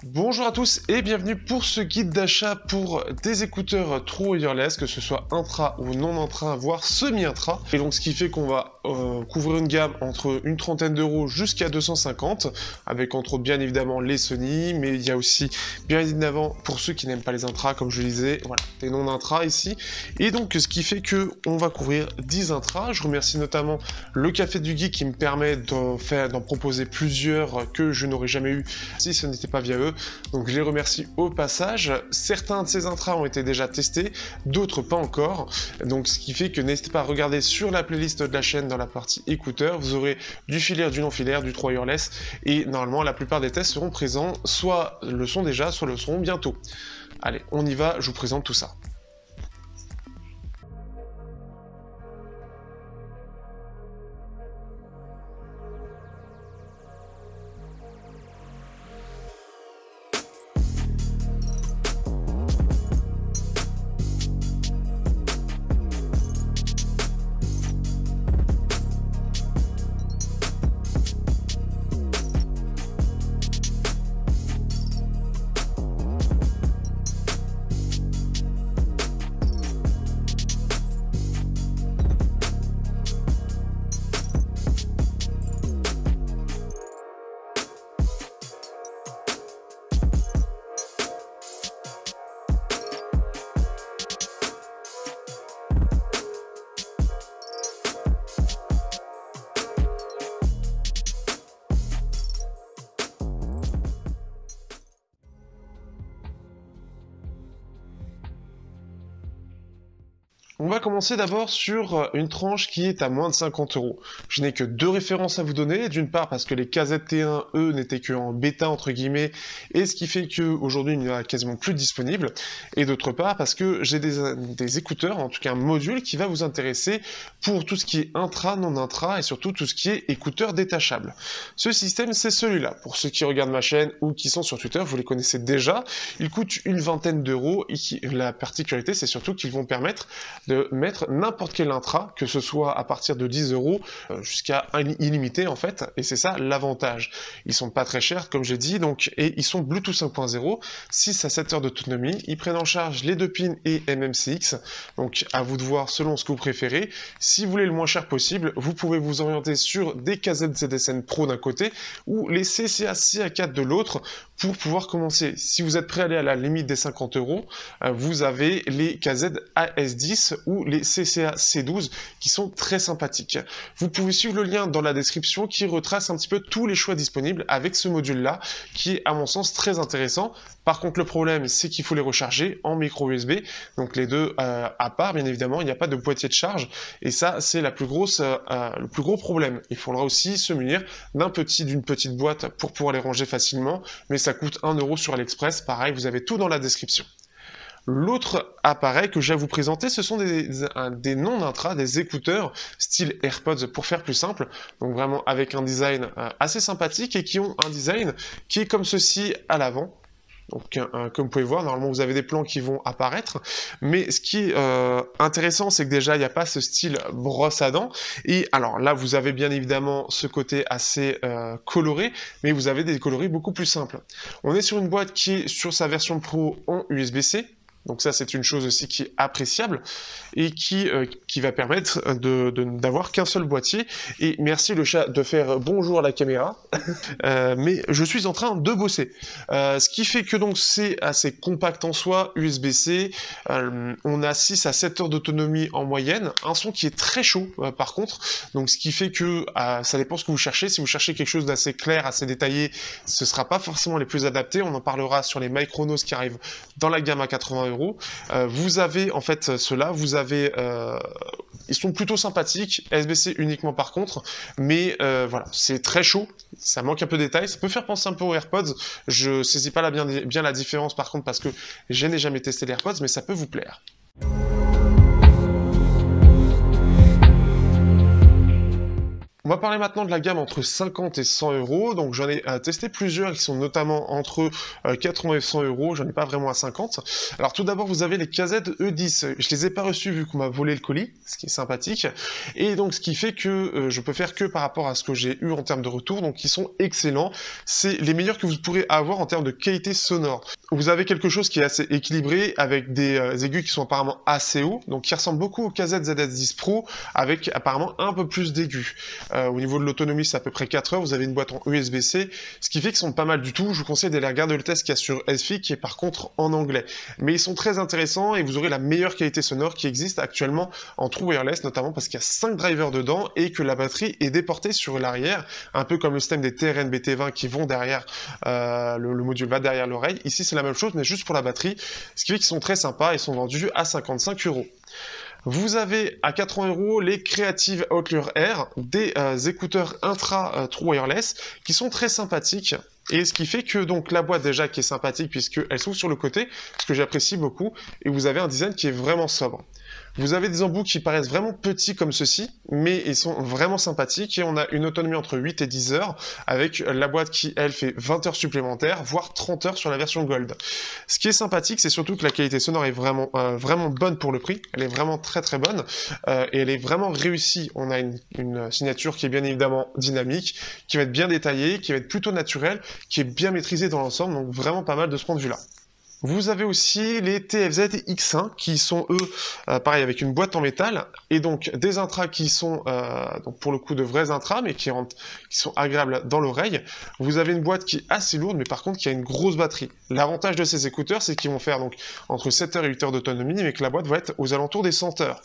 Bonjour à tous et bienvenue pour ce guide d'achat pour des écouteurs True Wireless, que ce soit intra ou non intra, voire semi-intra. Et donc ce qui fait qu'on va couvrir une gamme entre une trentaine d'euros jusqu'à 250, avec entre autres bien évidemment les Sony, mais il y a aussi bien évidemment pour ceux qui n'aiment pas les intras, comme je le disais, voilà, des non intras ici. Et donc ce qui fait que on va couvrir 10 intras. Je remercie notamment le Café du Geek qui me permet d'en proposer plusieurs que je n'aurais jamais eu si ce n'était pas via eux. Donc je les remercie au passage. Certains de ces intras ont été déjà testés, d'autres pas encore. Donc ce qui fait que n'hésitez pas à regarder sur la playlist de la chaîne dans la partie écouteurs. Vous aurez du filaire, du non filaire, du True Wireless. Et normalement la plupart des tests seront présents, soit le sont déjà, soit le seront bientôt. Allez, on y va, je vous présente tout ça. On va commencer d'abord sur une tranche qui est à moins de 50 euros. Je n'ai que deux références à vous donner, d'une part parce que les KZT1, eux, n'étaient qu'en bêta, entre guillemets, et ce qui fait qu'aujourd'hui, il n'y en a quasiment plus de disponibles, et d'autre part parce que j'ai des écouteurs, en tout cas un module, qui va vous intéresser pour tout ce qui est intra, non intra, et surtout tout ce qui est écouteurs détachables. Ce système, c'est celui-là. Pour ceux qui regardent ma chaîne ou qui sont sur Twitter, vous les connaissez déjà. Il coûte une vingtaine d'euros, et la particularité, c'est surtout qu'ils vont permettre de mettre n'importe quel intra, que ce soit à partir de 10 euros jusqu'à illimité en fait, et c'est ça l'avantage. Ils sont pas très chers comme j'ai dit, donc, et ils sont Bluetooth 5.0, 6 à 7 heures d'autonomie, ils prennent en charge les 2 pins et MMCX, donc à vous de voir selon ce que vous préférez. Si vous voulez le moins cher possible, vous pouvez vous orienter sur des KZ-ZSN Pro d'un côté, ou les CCA CA4 de l'autre, pour pouvoir commencer. Si vous êtes prêt à aller à la limite des 50 euros, vous avez les KZ AS10 ou les CCA C12 qui sont très sympathiques. Vous pouvez suivre le lien dans la description qui retrace un petit peu tous les choix disponibles avec ce module-là qui est à mon sens très intéressant. Par contre le problème c'est qu'il faut les recharger en micro USB, donc les deux à part bien évidemment, il n'y a pas de boîtier de charge et ça c'est le plus gros problème. Il faudra aussi se munir d'une petite boîte pour pouvoir les ranger facilement, mais ça coûte 1 € sur AliExpress, pareil vous avez tout dans la description. L'autre appareil que j'ai à vous présenter, ce sont des non-intra, des écouteurs style AirPods pour faire plus simple, donc vraiment avec un design assez sympathique et qui ont un design qui est comme ceci à l'avant. Donc, comme vous pouvez voir, normalement vous avez des plans qui vont apparaître, mais ce qui est intéressant, c'est que déjà il n'y a pas ce style brosse à dents, et alors là vous avez bien évidemment ce côté assez coloré, mais vous avez des coloris beaucoup plus simples. On est sur une boîte qui est sur sa version Pro en USB-C, donc ça c'est une chose aussi qui est appréciable et qui va permettre d'avoir qu'un seul boîtier. Et merci le chat de faire bonjour à la caméra, mais je suis en train de bosser. Ce qui fait que donc c'est assez compact en soi, USB-C, on a 6 à 7 heures d'autonomie en moyenne, un son qui est très chaud par contre, donc ce qui fait que ça dépend ce que vous cherchez. Si vous cherchez quelque chose d'assez clair, assez détaillé, ce sera pas forcément les plus adaptés. On en parlera sur les Micronos qui arrivent dans la gamme à 80 €. Vous avez en fait ceux-là, ils sont plutôt sympathiques, SBC uniquement par contre, mais voilà, c'est très chaud, ça manque un peu de détails, ça peut faire penser un peu aux AirPods, je saisis pas bien la différence par contre parce que je n'ai jamais testé les AirPods, mais ça peut vous plaire. va parler maintenant de la gamme entre 50 et 100 euros. Donc j'en ai testé plusieurs qui sont notamment entre 80 et 100 euros. J'en ai pas vraiment à 50. Alors tout d'abord, vous avez les KZ-E10. Je les ai pas reçus vu qu'on m'a volé le colis, ce qui est sympathique. Et donc ce qui fait que je peux faire que par rapport à ce que j'ai eu en termes de retour. Donc ils sont excellents. C'est les meilleurs que vous pourrez avoir en termes de qualité sonore. Vous avez quelque chose qui est assez équilibré avec des aigus qui sont apparemment assez hauts, donc qui ressemblent beaucoup au KZ-ZS10 Pro avec apparemment un peu plus d'aigus. Au niveau de l'autonomie, c'est à peu près 4 heures. Vous avez une boîte en USB-C, ce qui fait qu'ils sont pas mal du tout. Je vous conseille d'aller regarder le test qu'il y a sur SFI, qui est par contre en anglais. Mais ils sont très intéressants et vous aurez la meilleure qualité sonore qui existe actuellement en true wireless, notamment parce qu'il y a 5 drivers dedans et que la batterie est déportée sur l'arrière, un peu comme le système des TRN-BT20 qui vont derrière, le module va derrière l'oreille. Ici, c'est la même chose, mais juste pour la batterie, ce qui fait qu'ils sont très sympas et sont vendus à 55 euros. Vous avez à 80 euros les Creative Outlier Air, des écouteurs intra true wireless qui sont très sympathiques. Et ce qui fait que donc la boîte déjà qui est sympathique puisqu'elle s'ouvre sur le côté, ce que j'apprécie beaucoup, et vous avez un design qui est vraiment sobre. Vous avez des embouts qui paraissent vraiment petits comme ceci, mais ils sont vraiment sympathiques et on a une autonomie entre 8 et 10 heures avec la boîte qui, elle, fait 20 heures supplémentaires, voire 30 heures sur la version Gold. Ce qui est sympathique, c'est surtout que la qualité sonore est vraiment, vraiment bonne pour le prix. Elle est vraiment très très bonne et elle est vraiment réussie. On a une signature qui est bien évidemment dynamique, qui va être bien détaillée, qui va être plutôt naturelle, qui est bien maîtrisée dans l'ensemble, donc vraiment pas mal de ce point de vue-là. Vous avez aussi les TFZ X1 qui sont eux, pareil, avec une boîte en métal et donc des intras qui sont donc pour le coup de vrais intras mais qui sont agréables dans l'oreille. Vous avez une boîte qui est assez lourde mais par contre qui a une grosse batterie. L'avantage de ces écouteurs c'est qu'ils vont faire donc entre 7 heures et 8 heures d'autonomie mais que la boîte va être aux alentours des 100 heures.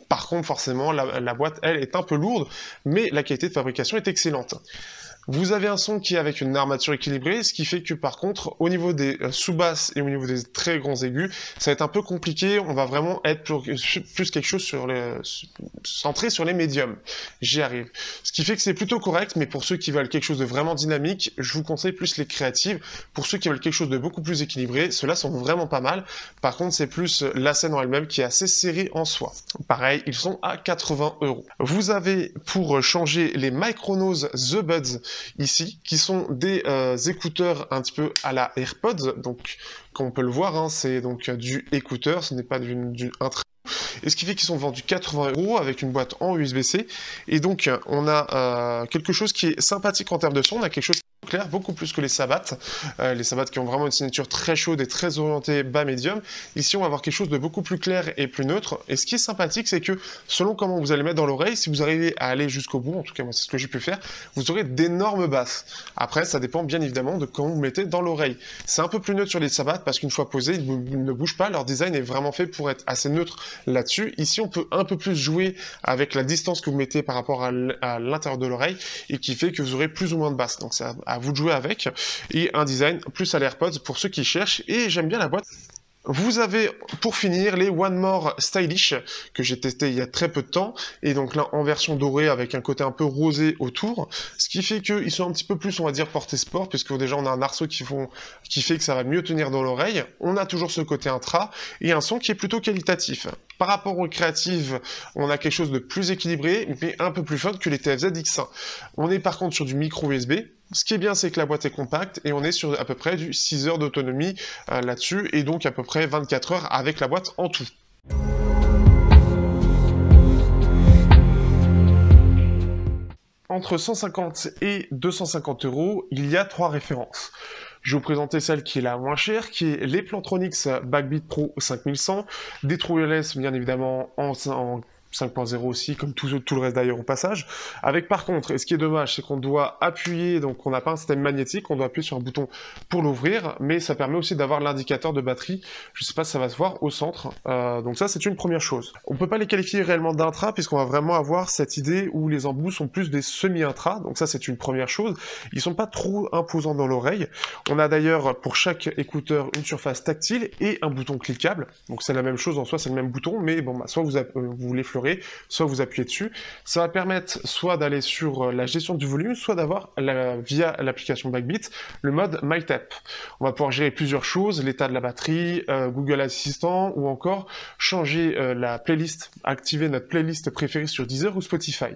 Par contre forcément la boîte elle est un peu lourde mais la qualité de fabrication est excellente. Vous avez un son qui est avec une armature équilibrée, ce qui fait que par contre, au niveau des sous-basses et au niveau des très grands aigus, ça va être un peu compliqué, on va vraiment être plus quelque chose centré sur les médiums. J'y arrive. Ce qui fait que c'est plutôt correct, mais pour ceux qui veulent quelque chose de vraiment dynamique, je vous conseille plus les créatives. Pour ceux qui veulent quelque chose de beaucoup plus équilibré, ceux-là sont vraiment pas mal. Par contre, c'est plus la scène en elle-même qui est assez serrée en soi. Pareil, ils sont à 80 euros. Vous avez pour changer les Micronos The Buds ici, qui sont des écouteurs un petit peu à la AirPods, donc comme on peut le voir, hein, c'est donc du écouteur, ce n'est pas un trait. Et ce qui fait qu'ils sont vendus 80 euros avec une boîte en USB-C. Et donc on a quelque chose qui est sympathique en termes de son, on a quelque chose qui est clair, beaucoup plus que les Sabat qui ont vraiment une signature très chaude et très orientée bas médium. Ici on va avoir quelque chose de beaucoup plus clair et plus neutre. Et ce qui est sympathique, c'est que selon comment vous allez mettre dans l'oreille, si vous arrivez à aller jusqu'au bout, en tout cas moi c'est ce que j'ai pu faire, vous aurez d'énormes basses. Après ça dépend bien évidemment de comment vous mettez dans l'oreille. C'est un peu plus neutre sur les Sabat parce qu'une fois posés, ils ne bougent pas, leur design est vraiment fait pour être assez neutre là-dessus. Ici on peut un peu plus jouer avec la distance que vous mettez par rapport à l'intérieur de l'oreille et qui fait que vous aurez plus ou moins de basses. Donc c'est à vous de jouer avec. Et un design plus à l'AirPods pour ceux qui cherchent. Et j'aime bien la boîte. Vous avez, pour finir, les One More Stylish, que j'ai testé il y a très peu de temps, et donc là, en version dorée, avec un côté un peu rosé autour, ce qui fait qu'ils sont un petit peu plus, on va dire, portés sport, puisque déjà, on a un arceau qui fait que ça va mieux tenir dans l'oreille, on a toujours ce côté intra, et un son qui est plutôt qualitatif. Par rapport aux créatives, on a quelque chose de plus équilibré, mais un peu plus fun que les TFZ X1. On est par contre sur du micro USB. Ce qui est bien, c'est que la boîte est compacte et on est sur à peu près du 6 heures d'autonomie là-dessus et donc à peu près 24 heures avec la boîte en tout. Entre 150 et 250 euros, il y a 3 références. Je vais vous présenter celle qui est la moins chère, qui est les Plantronics Backbeat Pro 5100, des True Wireless bien évidemment en 5.0 aussi, comme tout le reste d'ailleurs au passage. Avec par contre, et ce qui est dommage, c'est qu'on doit appuyer, donc on n'a pas un système magnétique, on doit appuyer sur un bouton pour l'ouvrir, mais ça permet aussi d'avoir l'indicateur de batterie. Je ne sais pas si ça va se voir au centre. Donc ça, c'est une première chose. On ne peut pas les qualifier réellement d'intra, puisqu'on va vraiment avoir cette idée où les embouts sont plus des semi-intra. Donc ça, c'est une première chose. Ils ne sont pas trop imposants dans l'oreille. On a d'ailleurs pour chaque écouteur une surface tactile et un bouton cliquable. Donc c'est la même chose en soi, c'est le même bouton, mais bon, soit vous l'effleurez, soit vous appuyez dessus. Ça va permettre soit d'aller sur la gestion du volume, soit d'avoir, via l'application Backbeat, le mode MyTap. On va pouvoir gérer plusieurs choses, l'état de la batterie, Google Assistant, ou encore changer la playlist, activer notre playlist préférée sur Deezer ou Spotify.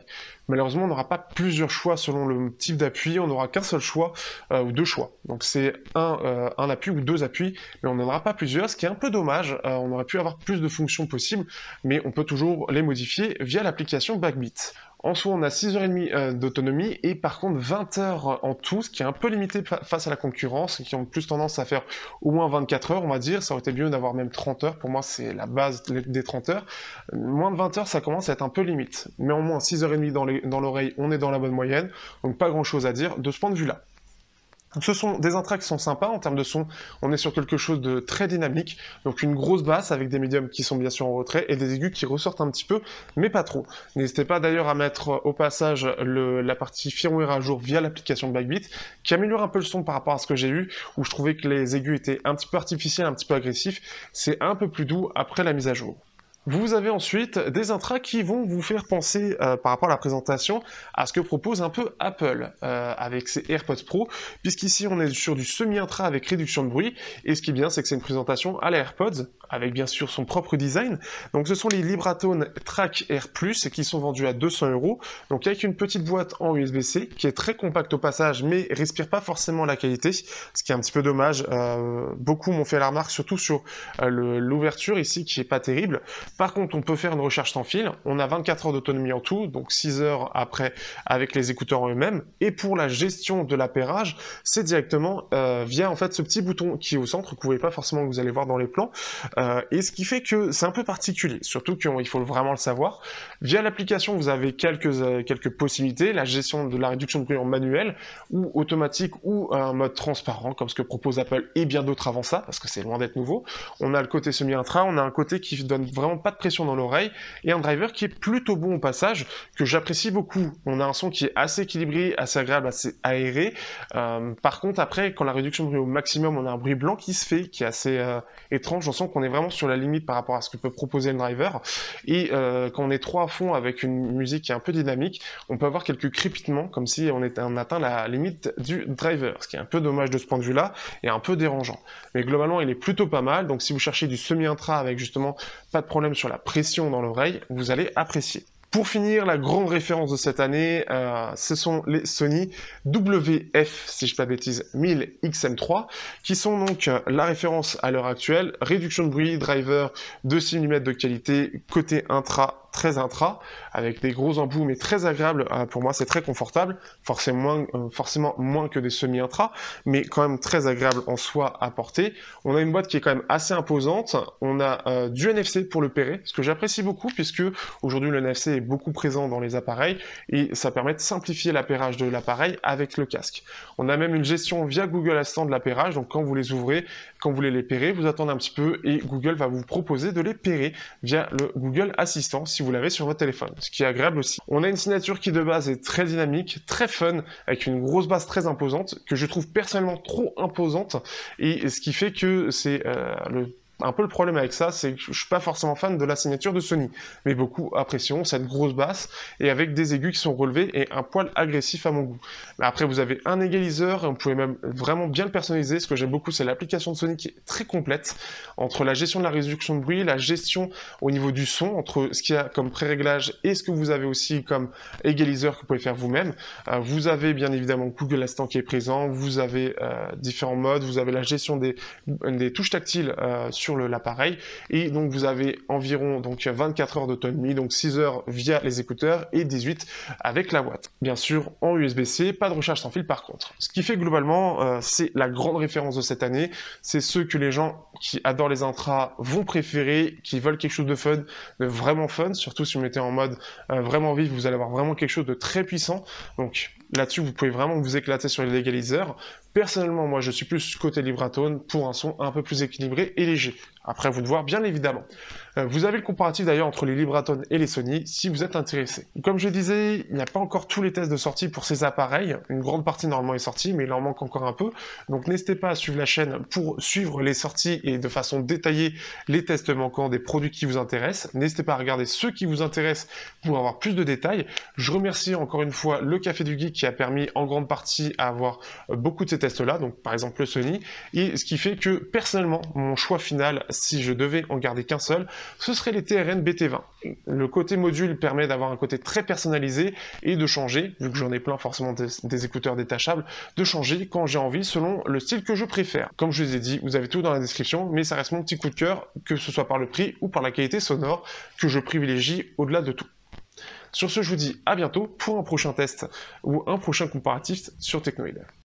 Malheureusement, on n'aura pas plusieurs choix selon le type d'appui, on n'aura qu'un seul choix ou deux choix. Donc c'est un appui ou deux appuis, mais on n'en aura pas plusieurs, ce qui est un peu dommage. On aurait pu avoir plus de fonctions possibles, mais on peut toujours les modifier via l'application Backbeat. En soi, on a 6h30 d'autonomie et par contre 20 heures en tout, ce qui est un peu limité face à la concurrence, qui ont plus tendance à faire au moins 24 heures, on va dire. Ça aurait été mieux d'avoir même 30 heures. Pour moi, c'est la base des 30 heures. Moins de 20 heures, ça commence à être un peu limite. Mais au moins 6h30 dans l'oreille, on est dans la bonne moyenne. Donc pas grand chose à dire de ce point de vue-là. Ce sont des intras qui sont sympas en termes de son, on est sur quelque chose de très dynamique, donc une grosse basse avec des médiums qui sont bien sûr en retrait et des aigus qui ressortent un petit peu, mais pas trop. N'hésitez pas d'ailleurs à mettre au passage la partie firmware à jour via l'application Backbeat, qui améliore un peu le son par rapport à ce que j'ai eu, où je trouvais que les aigus étaient un petit peu artificiels, un petit peu agressifs, c'est un peu plus doux après la mise à jour. Vous avez ensuite des intras qui vont vous faire penser, par rapport à la présentation, à ce que propose un peu Apple avec ses AirPods Pro, puisqu'ici on est sur du semi-intra avec réduction de bruit, et ce qui est bien c'est que c'est une présentation à la AirPods, avec bien sûr son propre design. Donc ce sont les Libratone Track Air Plus, qui sont vendus à 200 €, donc avec une petite boîte en USB-C, qui est très compacte au passage, mais respire pas forcément la qualité, ce qui est un petit peu dommage. Beaucoup m'ont fait la remarque, surtout sur l'ouverture ici, qui est pas terrible. Par contre, on peut faire une recharge sans fil, on a 24 heures d'autonomie en tout, donc 6 heures après avec les écouteurs en eux-mêmes, et pour la gestion de l'appairage, c'est directement via en fait ce petit bouton qui est au centre, que vous ne voyez pas forcément, que vous allez voir dans les plans, et ce qui fait que c'est un peu particulier, surtout qu'il faut vraiment le savoir. Via l'application, vous avez quelques possibilités, la gestion de la réduction de bruit en manuel, ou automatique, ou un mode transparent, comme ce que propose Apple, et bien d'autres avant ça, parce que c'est loin d'être nouveau. On a le côté semi-intra, on a un côté qui donne vraiment pas de pression dans l'oreille, et un driver qui est plutôt bon au passage, que j'apprécie beaucoup. On a un son qui est assez équilibré, assez agréable, assez aéré. Par contre, après, quand la réduction de bruit au maximum, on a un bruit blanc qui se fait, qui est assez étrange. On sent qu'on est vraiment sur la limite par rapport à ce que peut proposer le driver. Et quand on est trop à fond avec une musique qui est un peu dynamique, on peut avoir quelques crépitements, comme si on atteint la limite du driver, ce qui est un peu dommage de ce point de vue-là, et un peu dérangeant. Mais globalement, il est plutôt pas mal, donc si vous cherchez du semi-intra avec justement pas de problème sur la pression dans l'oreille, vous allez apprécier. Pour finir, la grande référence de cette année, ce sont les Sony WF, si je ne dis pas de bêtises, 1000 XM3, qui sont donc la référence à l'heure actuelle. Réduction de bruit, driver de 6 mm de qualité, côté intra, très intra, avec des gros embouts, mais très agréable. Pour moi, c'est très confortable, forcément moins que des semi-intra, mais quand même très agréable en soi à porter. On a une boîte qui est quand même assez imposante. On a du NFC pour le pairer, ce que j'apprécie beaucoup, puisque aujourd'hui le NFC est beaucoup présent dans les appareils, et ça permet de simplifier l'appairage de l'appareil avec le casque. On a même une gestion via Google Assistant de l'appairage, donc quand vous les ouvrez, quand vous voulez les pairer, vous attendez un petit peu, et Google va vous proposer de les pairer via le Google Assistant, si vous l'avez sur votre téléphone, ce qui est agréable aussi. On a une signature qui de base est très dynamique, très fun, avec une grosse basse très imposante, que je trouve personnellement trop imposante, et ce qui fait que c'est un peu le problème avec ça, c'est que je suis pas forcément fan de la signature de Sony, mais beaucoup apprécions cette grosse basse, et avec des aigus qui sont relevés, et un poil agressif à mon goût. Mais après, vous avez un égaliseur, et vous pouvez même vraiment bien le personnaliser. Ce que j'aime beaucoup, c'est l'application de Sony qui est très complète, entre la gestion de la réduction de bruit, la gestion au niveau du son, entre ce qu'il y a comme pré-réglage, et ce que vous avez aussi comme égaliseur que vous pouvez faire vous-même. Vous avez bien évidemment Google Assistant qui est présent, vous avez différents modes, vous avez la gestion des touches tactiles sur l'appareil, et donc vous avez environ 24 heures d'autonomie, donc 6 heures via les écouteurs et 18 avec la boîte. Bien sûr en USB-C, pas de recharge sans fil par contre. Ce qui fait globalement, c'est la grande référence de cette année, c'est ceux que les gens qui adorent les intras vont préférer, qui veulent quelque chose de fun, de vraiment fun, surtout si vous mettez en mode vraiment vif, vous allez avoir vraiment quelque chose de très puissant, donc là-dessus vous pouvez vraiment vous éclater sur les égaliseurs. Personnellement, moi je suis plus côté Libratone pour un son un peu plus équilibré et léger. Après, vous de voir, bien évidemment. Vous avez le comparatif d'ailleurs entre les Libratone et les Sony, si vous êtes intéressé. Comme je disais, il n'y a pas encore tous les tests de sortie pour ces appareils. Une grande partie normalement est sortie, mais il en manque encore un peu. Donc n'hésitez pas à suivre la chaîne pour suivre les sorties et de façon détaillée les tests manquants des produits qui vous intéressent. N'hésitez pas à regarder ceux qui vous intéressent pour avoir plus de détails. Je remercie encore une fois le Café du Geek qui a permis en grande partie à avoir beaucoup de ces tests-là, donc par exemple le Sony, et ce qui fait que personnellement, mon choix final, si je devais en garder qu'un seul, ce serait les TRN BT20. Le côté module permet d'avoir un côté très personnalisé et de changer, vu que j'en ai plein forcément des écouteurs détachables, de changer quand j'ai envie selon le style que je préfère. Comme je vous ai dit, vous avez tout dans la description, mais ça reste mon petit coup de cœur, que ce soit par le prix ou par la qualité sonore, que je privilégie au-delà de tout. Sur ce, je vous dis à bientôt pour un prochain test ou un prochain comparatif sur Teknoid.